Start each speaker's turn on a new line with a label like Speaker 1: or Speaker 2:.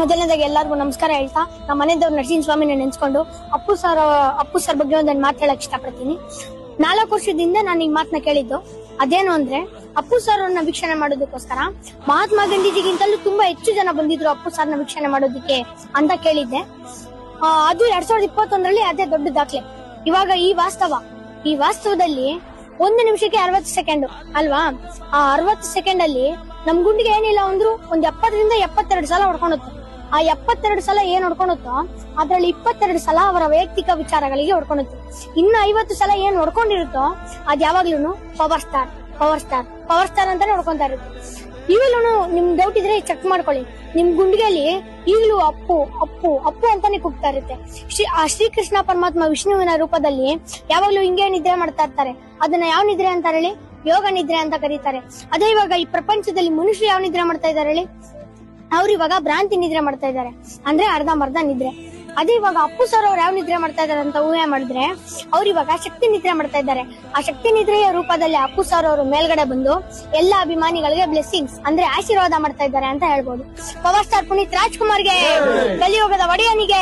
Speaker 1: ಮೊದಲನೇದಾಗಿ ಎಲ್ಲರಿಗೂ ನಮಸ್ಕಾರ ಹೇಳ್ತಾ ನಮ್ಮ ಮನೆಯವ್ರು ನರಸಿಂಹಸ್ವಾಮಿನ ನೆನ್ಸ್ಕೊಂಡು ಅಪ್ಪು ಸರ್ ಬಗ್ಗೆ ಒಂದನ್ನು ಮಾತಾಡಕ್ ಇಷ್ಟಪಡ್ತೀನಿ. 4 ವರ್ಷದಿಂದ ನಾನು ಈ ಮಾತನ್ನ ಕೇಳಿದ್ದು. ಅದೇನು ಅಂದ್ರೆ, ಅಪ್ಪು ಸರ್ ಅವ್ರನ್ನ ವೀಕ್ಷಣೆ ಮಾಡೋದಕ್ಕೋಸ್ಕರ ಮಹಾತ್ಮ ಗಾಂಧೀಜಿಗಿಂತಲೂ ತುಂಬಾ ಹೆಚ್ಚು ಜನ ಬಂದಿದ್ರು ಅಪ್ಪು ಸರ್ನ ವೀಕ್ಷಣೆ ಮಾಡೋದಕ್ಕೆ ಅಂತ ಕೇಳಿದ್ದೆ. ಅದು 2021ರಲ್ಲಿ ಅದೇ ದೊಡ್ಡ ದಾಖಲೆ. ಇವಾಗ ಈ ವಾಸ್ತವದಲ್ಲಿ 1 ನಿಮಿಷಕ್ಕೆ 60 ಸೆಕೆಂಡ್ ಅಲ್ವಾ? ಆ 60 ಸೆಕೆಂಡ್ ಅಲ್ಲಿ ನಮ್ ಗುಂಡಿಗೆ ಏನಿಲ್ಲ ಅಂದ್ರು ಒಂದ್ 70ರಿಂದ 72 ಸಲ ಹೊಡ್ಕೊಂಡುತ್ತೆ. ಆ 72 ಸಲ ಏನ್ ಹೊಡ್ಕೊಂಡುತ್ತೋ ಅದ್ರಲ್ಲಿ 22 ಸಲ ಅವರ ವೈಯಕ್ತಿಕ ವಿಚಾರಗಳಿಗೆ ಹೊಡ್ಕೊಂಡುತ್ತೆ. ಇನ್ನು 50 ಸಲ ಏನ್ ಹೊಡ್ಕೊಂಡಿರುತ್ತೋ ಅದ್ ಯಾವಾಗ್ಲೂ ಪವರ್ ಸ್ಟಾರ್ ಅಂತಾನೆ ಹೊಡ್ಕೊಂತಾ ಇರುತ್ತೆ. ಈಗಲೂ ನಿಮ್ ಡೌಟ್ ಇದ್ರೆ ಚೆಕ್ ಮಾಡ್ಕೊಳ್ಳಿ. ನಿಮ್ ಗುಂಡಿಗೆಯಲ್ಲಿ ಈಗಲೂ ಅಪ್ಪು ಅಂತಾನೆ ಕೂಗ್ತಾ ಇರುತ್ತೆ. ಶ್ರೀಕೃಷ್ಣ ಪರಮಾತ್ಮ ವಿಷ್ಣುವಿನ ರೂಪದಲ್ಲಿ ಯಾವಾಗ್ಲೂ ಹಿಂಗೆ ನಿದ್ರೆ ಮಾಡ್ತಾ ಇರ್ತಾರೆ. ಅದನ್ನ ಯಾವ ನಿದ್ರೆ ಅಂತ ಹೇಳಿ? ಯೋಗ ನಿದ್ರೆ ಅಂತ ಕರೀತಾರೆ. ಅದೇ ಇವಾಗ ಈ ಪ್ರಪಂಚದಲ್ಲಿ ಮನುಷ್ಯರು ಯಾವ ನಿದ್ರೆ ಮಾಡ್ತಾ ಇದಾರೆ ಹೇಳಿ? ಅವ್ರು ಇವಾಗ ಭ್ರಾಂತಿ ನಿದ್ರೆ ಮಾಡ್ತಾ ಇದಾರೆ, ಅಂದ್ರೆ ಅರ್ಧಂಬರ್ಧ ನಿದ್ರೆ. ಅದೇ ಇವಾಗ ಅಪ್ಪು ಸರ್ ಅವ್ರು ಯಾವ ನಿದ್ರೆ ಮಾಡ್ತಾ ಇದಾರೆ ಅಂತ ಊಹೆ ಮಾಡಿದ್ರೆ, ಅವ್ರು ಇವಾಗ ಶಕ್ತಿ ನಿದ್ರೆ ಮಾಡ್ತಾ ಇದ್ದಾರೆ. ಆ ಶಕ್ತಿ ನಿದ್ರೆಯ ರೂಪದಲ್ಲಿ ಅಪ್ಪು ಸರ್ ಅವರು ಮೇಲ್ಗಡೆ ಬಂದು ಎಲ್ಲಾ ಅಭಿಮಾನಿಗಳಿಗೆ ಬ್ಲೆಸ್ಸಿಂಗ್ಸ್ ಅಂದ್ರೆ ಆಶೀರ್ವಾದ ಮಾಡ್ತಾ ಇದ್ದಾರೆ ಅಂತ ಹೇಳ್ಬೋದು. ಪವರ್ ಸ್ಟಾರ್ ಪುನೀತ್ ರಾಜ್ಕುಮಾರ್ಗೆ, ಕಲಿಯುಗದ ಒಡೆಯನಿಗೆ